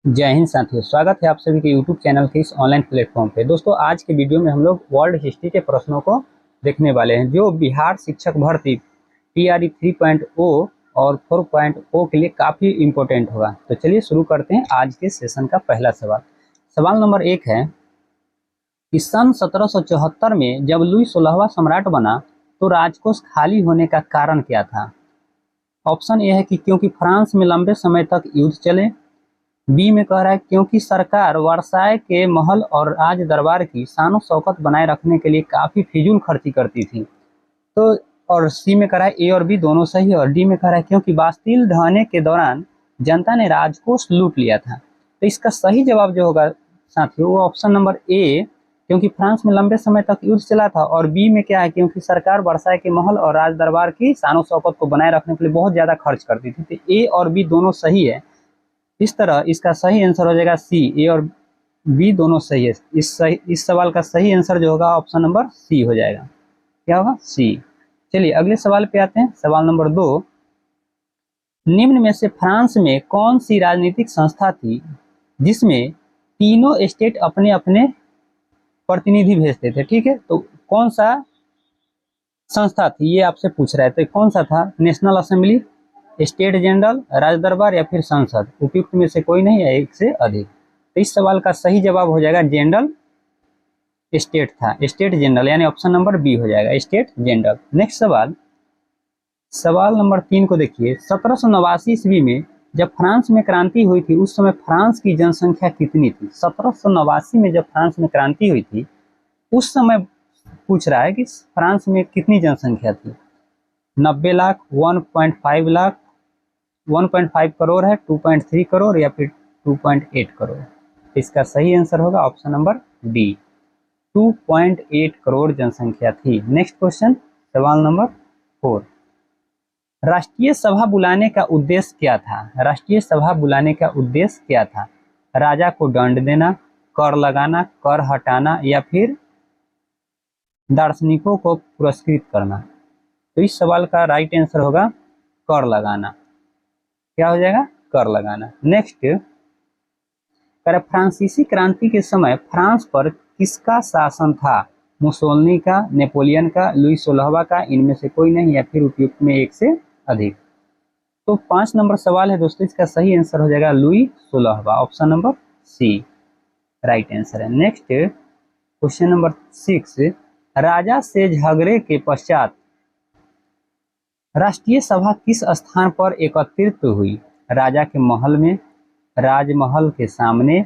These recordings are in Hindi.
जय हिंद साथियों, स्वागत है आप सभी के YouTube चैनल के इस ऑनलाइन प्लेटफॉर्म पे। दोस्तों, आज के वीडियो में हम लोग वर्ल्ड हिस्ट्री के प्रश्नों को देखने वाले हैं जो बिहार शिक्षक भर्ती PRE 3.0 और 4.0 के लिए काफ़ी इम्पोर्टेंट होगा। तो चलिए शुरू करते हैं आज के सेशन का पहला सवाल। सवाल नंबर 1 है कि सन 1774 में जब लुई 16वां सम्राट बना तो राजकोष खाली होने का कारण क्या था। ऑप्शन ए है कि क्योंकि फ्रांस में लंबे समय तक युद्ध चले। बी में कह रहा है क्योंकि सरकार वर्साय के महल और राज दरबार की शानो शौकत बनाए रखने के लिए काफ़ी फिजूल खर्ची करती थी। तो और सी में कह रहा है ए और बी दोनों सही है। और डी में कह रहा है क्योंकि बास्टील ढहने के दौरान जनता ने राजकोष लूट लिया था। तो इसका सही जवाब जो होगा साथियों वो ऑप्शन नंबर ए, क्योंकि फ्रांस में लंबे समय तक युद्ध चला था। और बी में क्या है, क्योंकि सरकार वर्साय के महल और राज दरबार की शानो शौकत को बनाए रखने के लिए बहुत ज़्यादा खर्च करती थी। तो ए और बी दोनों सही है। इस तरह इसका सही आंसर हो जाएगा सी। ए और बी दोनों सही है। इस सवाल का सही आंसर जो होगा ऑप्शन नंबर सी हो जाएगा। क्या होगा? सी। चलिए अगले सवाल पे आते हैं। सवाल नंबर 2, निम्न में से फ्रांस में कौन सी राजनीतिक संस्था थी जिसमें तीनों स्टेट अपने अपने प्रतिनिधि भेजते थे। ठीक है, तो कौन सा संस्था थी ये आपसे पूछ रहा है। तो कौन सा था? नेशनल असेंबली, स्टेट जनरल, राज दरबार या फिर संसद। उपयुक्त में से कोई नहीं है, एक से अधिक। तो इस सवाल का सही जवाब हो जाएगा जनरल स्टेट था, स्टेट जनरल, यानी ऑप्शन नंबर बी हो जाएगा, स्टेट जनरल। नेक्स्ट सवाल, सवाल नंबर 3 को देखिए। 1789 ईस्वी में जब फ्रांस में क्रांति हुई थी उस समय फ्रांस की जनसंख्या कितनी थी। 1789 में जब फ्रांस में क्रांति हुई थी उस समय पूछ रहा है कि फ्रांस में कितनी जनसंख्या थी। 90 लाख, 1.5 लाख, 1.5 करोड़ है, 2.3 करोड़ या फिर 2.8 करोड़। इसका सही आंसर होगा ऑप्शन नंबर डी, 2.8 करोड़ जनसंख्या थी। नेक्स्ट क्वेश्चन, सवाल नंबर 4, राष्ट्रीय सभा बुलाने का उद्देश्य क्या था। राष्ट्रीय सभा बुलाने का उद्देश्य क्या था? राजा को दंड देना, कर लगाना, कर हटाना या फिर दार्शनिकों को पुरस्कृत करना। तो इस सवाल का राइट आंसर होगा कर लगाना। क्या हो जाएगा? कर लगाना। नेक्स्ट, फ्रांसीसी क्रांति के समय फ्रांस पर किसका शासन था? मुसोलिनी का, नेपोलियन का, लुई 16वां का, इनमें से कोई नहीं या फिर उपयुक्त में एक से अधिक। तो 5 नंबर सवाल है दोस्तों, इसका सही आंसर हो जाएगा लुई 16वां, option number C right answer है। नेक्स्ट क्वेश्चन नंबर 6, राजा से झगड़े के पश्चात राष्ट्रीय सभा किस स्थान पर एकत्रित हुई? राजा के महल में, राजमहल के सामने,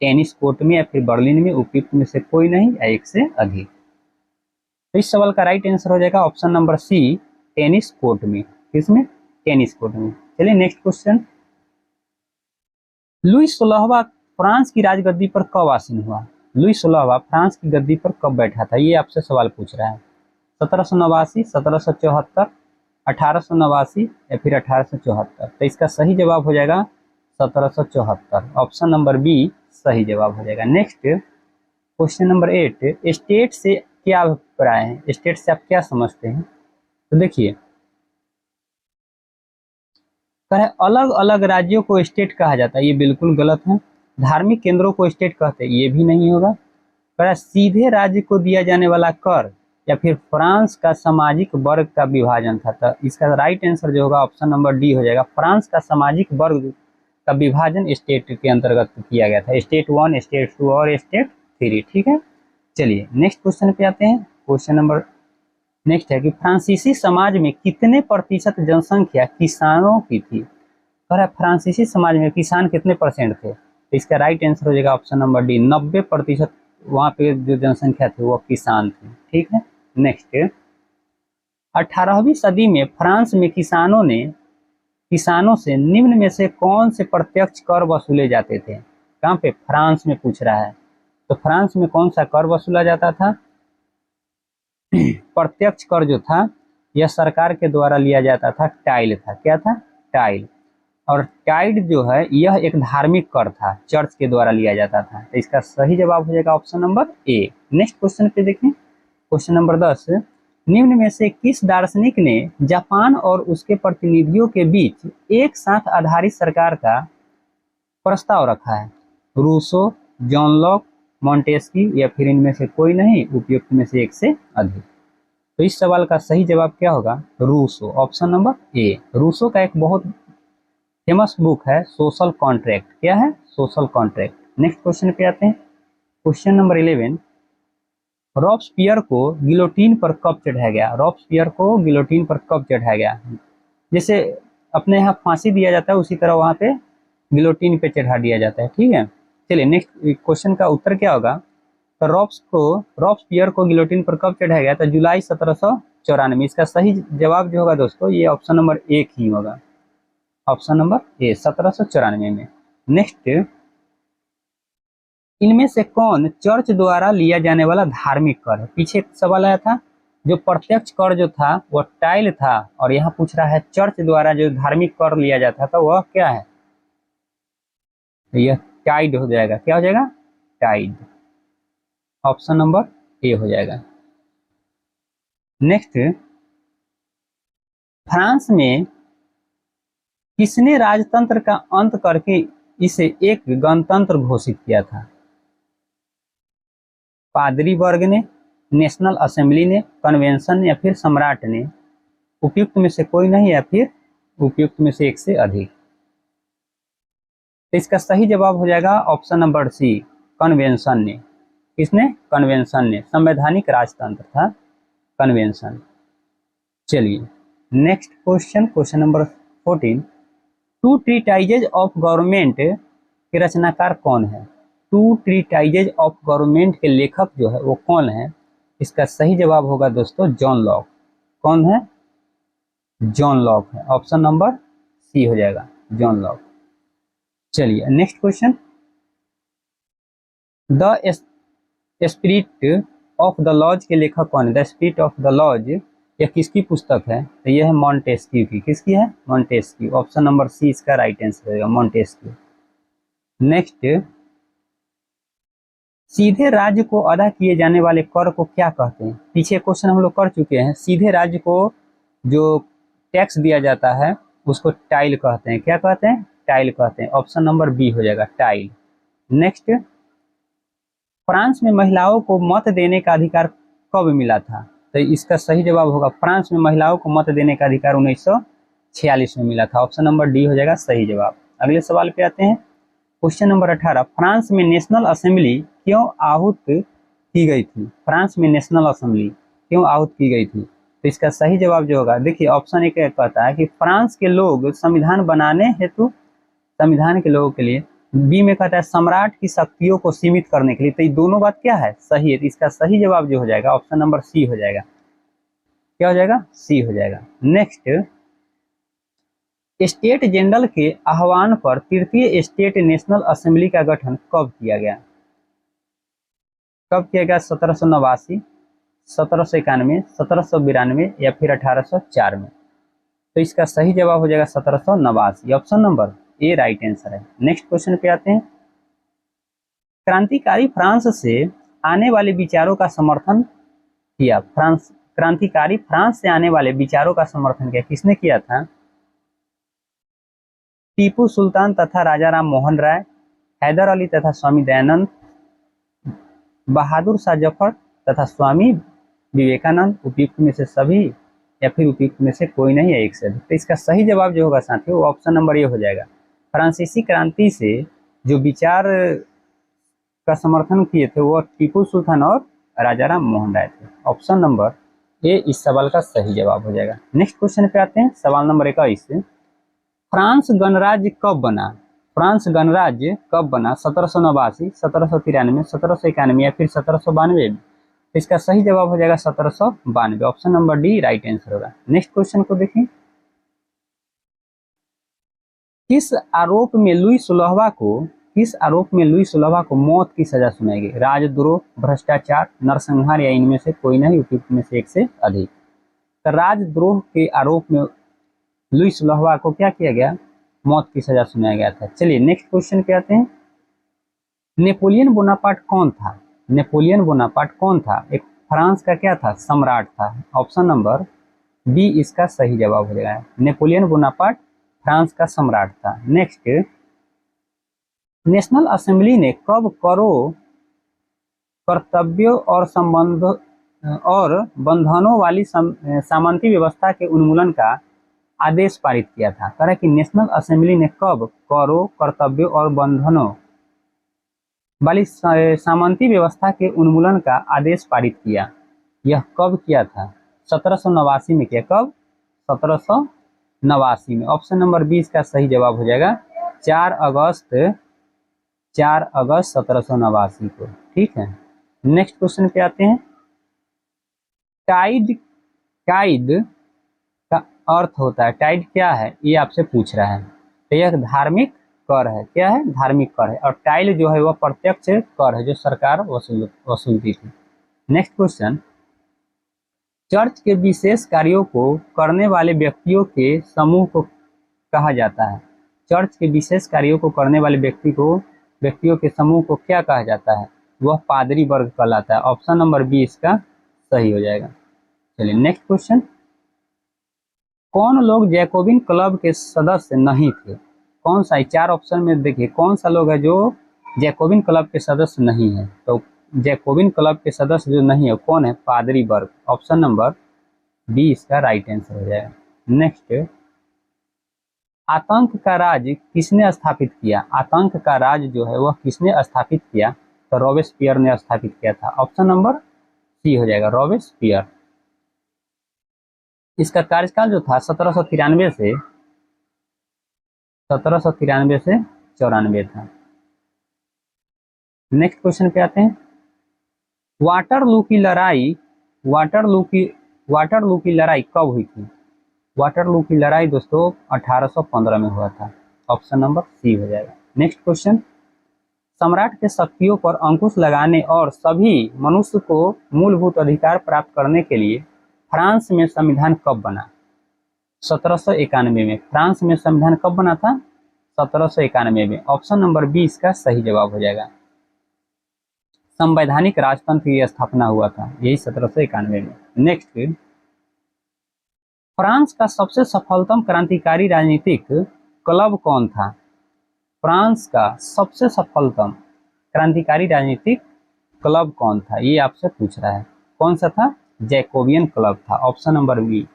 टेनिस कोर्ट में या फिर बर्लिन में। उपयुक्त में से कोई नहीं या एक से अधिक। तो इस सवाल का राइट आंसर हो जाएगा option number C, tennis court में। किसमें? टेनिस कोर्ट में। चलिए नेक्स्ट क्वेश्चन, लुई 16वां फ्रांस की राजगद्दी पर कब आसीन हुआ? लुई 16वां फ्रांस की गद्दी पर कब बैठा था, ये आपसे सवाल पूछ रहा है। 1789, 1774, 1889 या फिर 1874। तो इसका सही जवाब हो जाएगा 1774, ऑप्शन नंबर बी सही जवाब हो जाएगा। नेक्स्ट क्वेश्चन नंबर 8, स्टेट से क्या अभिप्राय है? स्टेट से आप क्या समझते हैं? तो देखिए, अलग अलग राज्यों को स्टेट कहा जाता है, ये बिल्कुल गलत है। धार्मिक केंद्रों को स्टेट कहते हैं, ये भी नहीं होगा। सीधे राज्य को दिया जाने वाला कर या फिर फ्रांस का सामाजिक वर्ग का विभाजन था। तो इसका राइट आंसर जो होगा ऑप्शन नंबर डी हो जाएगा, फ्रांस का सामाजिक वर्ग का विभाजन स्टेट के अंतर्गत किया गया था। स्टेट 1, स्टेट 2 और स्टेट 3। ठीक है, चलिए नेक्स्ट क्वेश्चन पे आते हैं। क्वेश्चन नंबर नेक्स्ट है कि फ्रांसीसी समाज में कितने प्रतिशत जनसंख्या किसानों की थी? फ्रांसीसी समाज में किसान कितने परसेंट थे? तो इसका राइट आंसर हो जाएगा ऑप्शन नंबर डी, 90% वहाँ पे जो जनसंख्या थी वो किसान थी। ठीक है, नेक्स्ट, 18वीं सदी में फ्रांस में किसानों से निम्न में से कौन से प्रत्यक्ष कर वसूले जाते थे? कहाँ पे? फ्रांस में पूछ रहा है। तो फ्रांस में कौन सा कर वसूला जाता था? प्रत्यक्ष कर जो था यह सरकार के द्वारा लिया जाता था, टाइल था। क्या था? टाइल। और टाइड जो है यह एक धार्मिक कर था, चर्च के द्वारा लिया जाता था। तो इसका सही जवाब हो जाएगा ऑप्शन नंबर ए। नेक्स्ट क्वेश्चन पे देखें, क्वेश्चन नंबर 10, निम्न में से किस दार्शनिक ने जापान और उसके प्रतिनिधियों के बीच एक साथ आधारित सरकार का प्रस्ताव रखा है? रूसो, जॉन लॉक, मॉन्टेस्क्यू या फिर इनमें से कोई नहीं, उपयुक्त में से एक से अधिक। तो इस सवाल का सही जवाब क्या होगा? Rousseau, option number A. Rousseau का एक बहुत फेमस बुक है सोशल कॉन्ट्रैक्ट। क्या है? Social contract. नेक्स्ट क्वेश्चन पे आते हैं। क्वेश्चन नंबर 11, रॉब्सपियर को गिलोटीन पर कब चढ़ाया गया? रॉब्सपियर को गिलोटीन पर कब चढ़ाया गया? जैसे अपने यहाँ फांसी दिया जाता है उसी तरह वहाँ पे गिलोटीन पे चढ़ा दिया जाता है। ठीक है, चलिए नेक्स्ट क्वेश्चन का उत्तर क्या होगा? तो रॉब्सपियर को गिलोटीन पर कब चढ़ाया गया? तो जुलाई 1794। इसका सही जवाब जो होगा दोस्तों ये ऑप्शन नंबर एक ही होगा, ऑप्शन नंबर ए, 1794 में। नेक्स्ट, इनमें से कौन चर्च द्वारा लिया जाने वाला धार्मिक कर है? पीछे एक सवाल आया था, जो प्रत्यक्ष कर जो था वह टाइल था, और यहाँ पूछ रहा है चर्च द्वारा जो धार्मिक कर लिया जाता था वह क्या है? तो यह टाइड हो जाएगा। क्या हो जाएगा? टाइड, ऑप्शन नंबर ए हो जाएगा। नेक्स्ट, फ्रांस में किसने राजतंत्र का अंत करके इसे एक गणतंत्र घोषित किया था? पादरी वर्ग ने, नेशनल असेंबली ने, कन्वेंशन ने या फिर सम्राट ने? उपयुक्त में से कोई नहीं या फिर उपयुक्त में से एक से अधिक। तो इसका सही जवाब हो जाएगा ऑप्शन नंबर सी, कन्वेंशन ने। किसने? कन्वेंशन ने। संवैधानिक राजतंत्र था कन्वेंशन। चलिए next question, question number 14, two treatises of government के रचनाकार कौन है? टू ट्रीटाइजेज ऑफ गवर्नमेंट के लेखक जो है वो कौन है? इसका सही जवाब होगा दोस्तों जॉन लॉक। कौन है? जॉन लॉक है, ऑप्शन नंबर सी हो जाएगा, जॉन लॉक। चलिए next question, the spirit of the laws के लेखक कौन है? The spirit of the laws यह किसकी पुस्तक है? तो यह है मॉन्टेस्क्यू की। किसकी है? मॉन्टेस्क्यू, ऑप्शन नंबर सी इसका राइट आंसर होगा, मॉन्टेस्क्यू। नेक्स्ट, सीधे राज्य को अदा किए जाने वाले कर को क्या कहते हैं? पीछे क्वेश्चन हम लोग कर चुके हैं। सीधे राज्य को जो टैक्स दिया जाता है उसको टाइल कहते हैं। क्या कहते हैं? टाइल कहते हैं, ऑप्शन नंबर बी हो जाएगा, टाइल। नेक्स्ट, फ्रांस में महिलाओं को मत देने का अधिकार कब मिला था? तो इसका सही जवाब होगा, फ्रांस में महिलाओं को मत देने का अधिकार 1946 में मिला था, ऑप्शन नंबर डी हो जाएगा सही जवाब। अगले सवाल पे आते हैं, क्वेश्चन नंबर 18, फ्रांस में नेशनल असेंबली क्यों आहूत की गई थी? फ्रांस में नेशनल असेंबली क्यों आहूत की गई थी? तो इसका सही जवाब जो होगा, देखिए ऑप्शन एक कहता है कि फ्रांस के लोग संविधान बनाने हेतु, संविधान के लोगों के लिए। बी में कहता है सम्राट की शक्तियों को सीमित करने के लिए। तो ये दोनों बात क्या है? सही है। तो इसका सही जवाब जो हो जाएगा ऑप्शन नंबर सी हो जाएगा। क्या हो जाएगा? सी हो जाएगा। नेक्स्ट, स्टेट जनरल के आह्वान पर तृतीय स्टेट नेशनल असेंबली का गठन कब किया गया? कब किया गया? 1789, 1791, 1792 या फिर 1804 में? तो इसका सही जवाब हो जाएगा 1789, ऑप्शन नंबर ए राइट आंसर है। नेक्स्ट क्वेश्चन पे आते हैं, क्रांतिकारी फ्रांस से आने वाले विचारों का समर्थन किया। क्रांतिकारी फ्रांस से आने वाले विचारों का समर्थन किया, किसने किया था? टीपू सुल्तान तथा राजा राम मोहन राय, हैदर अली तथा स्वामी दयानंद, बहादुर शाह जफर तथा स्वामी विवेकानंद? उपयुक्त में से सभी या फिर उपयुक्त में से कोई नहीं है, एक से अधिक। तो इसका सही जवाब जो होगा साथियों वो ऑप्शन नंबर ए हो जाएगा। फ्रांसीसी क्रांति से जो विचार का समर्थन किए थे वो टीपू सुल्तान और राजा राम मोहन राय थे, ऑप्शन नंबर ए इस सवाल का सही जवाब हो जाएगा। नेक्स्ट क्वेश्चन पे आते हैं, सवाल नंबर 21, फ्रांस गणराज्य कब बना? फ्रांस गणराज्य कब बना? 1789, 1793, 1791 या फिर 1792? इसका सही जवाब हो जाएगा 1792, option number D right answer होगा। नेक्स्ट क्वेश्चन को देखिए, किस आरोप में लुई सुलभा को मौत की सजा सुनाई गई? राजद्रोह, भ्रष्टाचार, नरसंहार या इनमें से कोई नहीं, उपयुक्त में से एक से अधिक। तो राजद्रोह के आरोप में लुई सुलभा को क्या किया गया? मौत की सजा सुनाया गया था। चलिए नेक्स्ट क्वेश्चन पे आते हैं, नेपोलियन बोनापार्ट कौन था? नेपोलियन बोनापार्ट कौन था? एक फ्रांस का क्या था? सम्राट था, ऑप्शन नंबर बी इसका सही जवाब हो जाएगा। नेपोलियन बोनापार्ट फ्रांस का सम्राट था। नेक्स्ट, नेशनल असेंबली ने कब करों, कर्तव्यों और संबंध और बंधनों वाली सामंती व्यवस्था के उन्मूलन का आदेश पारित किया था? कह रहा है कि नेशनल असेंबली ने कब करों, कर्तव्यों और बंधनों वाली सामंती व्यवस्था के उन्मूलन का आदेश पारित किया? यह कब किया था? 1789 में किया। कब? 1789 में। ऑप्शन नंबर 20 का सही जवाब हो जाएगा 4 अगस्त 1789 को। ठीक है, नेक्स्ट क्वेश्चन पे आते हैं। टाइड, टाइड का अर्थ होता है, टाइड क्या है ये आपसे पूछ रहा है। तो यह धार्मिक कर है। क्या है? धार्मिक कर है। और टाइल जो है वह प्रत्यक्ष कर है जो सरकार वसूलती थी। नेक्स्ट क्वेश्चन, चर्च के विशेष कार्यों को करने वाले व्यक्तियों के समूह को कहा जाता है? चर्च के विशेष कार्यों को करने वाले व्यक्तियों के समूह को क्या कहा जाता है? वह पादरी वर्ग कहलाता है। ऑप्शन नंबर 20 का सही हो जाएगा। चलिए नेक्स्ट क्वेश्चन, कौन लोग जैकोबिन क्लब के सदस्य नहीं थे? कौन सा? 4 ऑप्शन में देखिए कौन सा लोग है जो जैकोबिन क्लब के सदस्य नहीं है। तो जैकोबिन क्लब के सदस्य जो नहीं है कौन है? पादरी वर्ग। ऑप्शन नंबर 20 का राइट आंसर हो जाएगा। नेक्स्ट, आतंक का राज किसने स्थापित किया? आतंक का राज जो है वह किसने स्थापित किया? तो रॉबेस्पियर ने स्थापित किया था। ऑप्शन नंबर सी हो जाएगा, रॉबेस्पियर। इसका कार्यकाल जो था 1793 से 94 था। नेक्स्ट क्वेश्चन पे आते हैं। वाटरलू की लड़ाई, वाटरलू की लड़ाई कब हुई थी? वाटरलू की लड़ाई दोस्तों 1815 में हुआ था। ऑप्शन नंबर सी हो जाएगा। नेक्स्ट क्वेश्चन, सम्राट के शक्तियों पर अंकुश लगाने और सभी मनुष्य को मूलभूत अधिकार प्राप्त करने के लिए फ्रांस में संविधान कब बना? 1791 में। फ्रांस में संविधान कब बना था? 1791 में। ऑप्शन नंबर 20 का सही जवाब हो जाएगा। संवैधानिक राजतंत्र की स्थापना हुआ था यही 1791 में। नेक्स्ट, फ्रांस का सबसे सफलतम क्रांतिकारी राजनीतिक क्लब कौन था? फ्रांस का सबसे सफलतम क्रांतिकारी राजनीतिक क्लब कौन था ये आपसे पूछ रहा है। कौन सा था? जैकोबियन क्लब था। Option number B,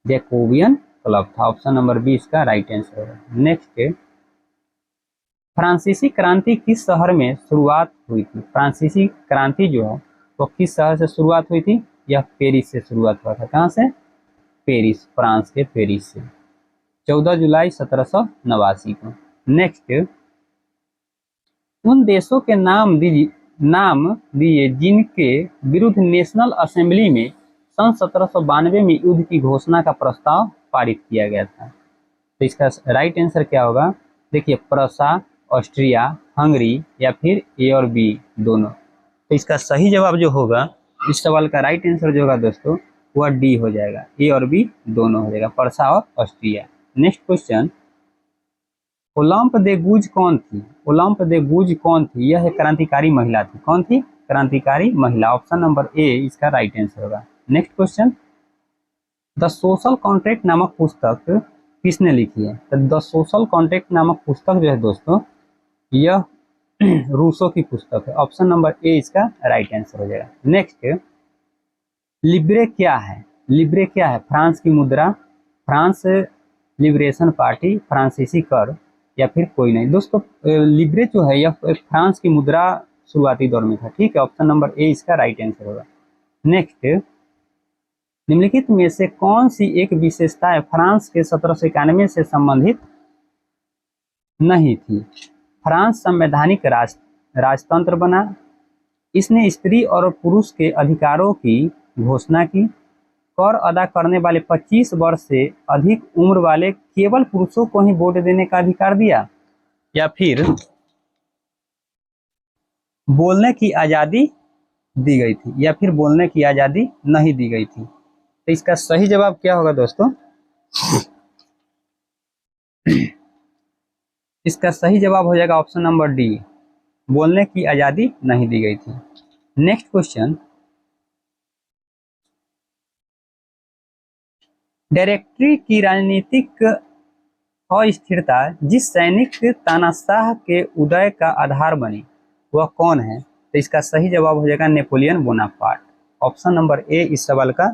Jacobian club था। ऑप्शन नंबर 20 का राइट आंसर है। नेक्स्ट, फ्रांसीसी क्रांति किस शहर में शुरुआत हुई थी? फ्रांसीसी क्रांति जो है वो किस शहर से शुरुआत हुई थी? यह पेरिस से शुरुआत हुआ था। कहाँ से? पेरिस, फ्रांस के पेरिस से, 14 जुलाई 1789 को। नेक्स्ट, उन देशों के नाम दिए जिनके विरुद्ध नेशनल असेंबली में सन 1792 में युद्ध की घोषणा का प्रस्ताव पारित किया गया था। तो इसका राइट आंसर क्या होगा? देखिए, प्रसा, ऑस्ट्रिया, हंगरी या फिर ए और बी दोनों। तो इसका सही जवाब जो होगा इस सवाल का राइट आंसर जो होगा दोस्तों वह डी हो जाएगा। ए और बी दोनों हो जाएगा, प्रसा और ऑस्ट्रिया। नेक्स्ट क्वेश्चन, ओलंप दे गूज कौन थी? ओलंप दे गूज कौन थी? यह एक क्रांतिकारी महिला थी। कौन थी? क्रांतिकारी महिला। ऑप्शन नंबर ए इसका राइट आंसर होगा। Next question, the social contract नामक पुस्तक किसने लिखी है? तो द सोशल कॉन्ट्रैक्ट नामक पुस्तक जो है दोस्तों यह रूसो की पुस्तक है। ऑप्शन नंबर ए इसका राइट आंसर हो जाएगा। नेक्स्ट, लिब्रे क्या है? लिब्रे क्या है? फ्रांस की मुद्रा, फ्रांस लिबरेशन पार्टी, फ्रांसीसी कर या फिर कोई नहीं। दोस्तों लिब्रे जो है यह फ्रांस की मुद्रा शुरुआती दौर में था। ठीक है, ऑप्शन नंबर ए इसका राइट आंसर होगा। नेक्स्ट, निम्नलिखित में से कौन सी एक विशेषता है फ्रांस के 1791 से संबंधित नहीं थी? फ्रांस संवैधानिक राजतंत्र बना, इसने स्त्री और पुरुष के अधिकारों की घोषणा की, कर अदा करने वाले 25 वर्ष से अधिक उम्र वाले केवल पुरुषों को ही वोट देने का अधिकार दिया, या फिर बोलने की आजादी दी गई थी, या फिर बोलने की आजादी नहीं दी गई थी। तो इसका सही जवाब क्या होगा दोस्तों? इसका सही जवाब हो जाएगा ऑप्शन नंबर डी, बोलने की आजादी नहीं दी गई थी। नेक्स्ट क्वेश्चन, डायरेक्टरी की राजनीतिक अस्थिरता जिस सैनिक तानाशाह के उदय का आधार बनी वह कौन है? तो इसका सही जवाब हो जाएगा नेपोलियन बोनापार्ट। ऑप्शन नंबर ए इस सवाल का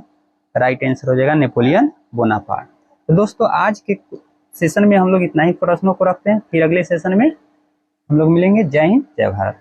राइट आंसर हो जाएगा नेपोलियन बोनापार्ट। तो दोस्तों आज के सेशन में हम लोग इतना ही प्रश्नों को रखते हैं, फिर अगले सेशन में हम लोग मिलेंगे। जय हिंद, जय भारत।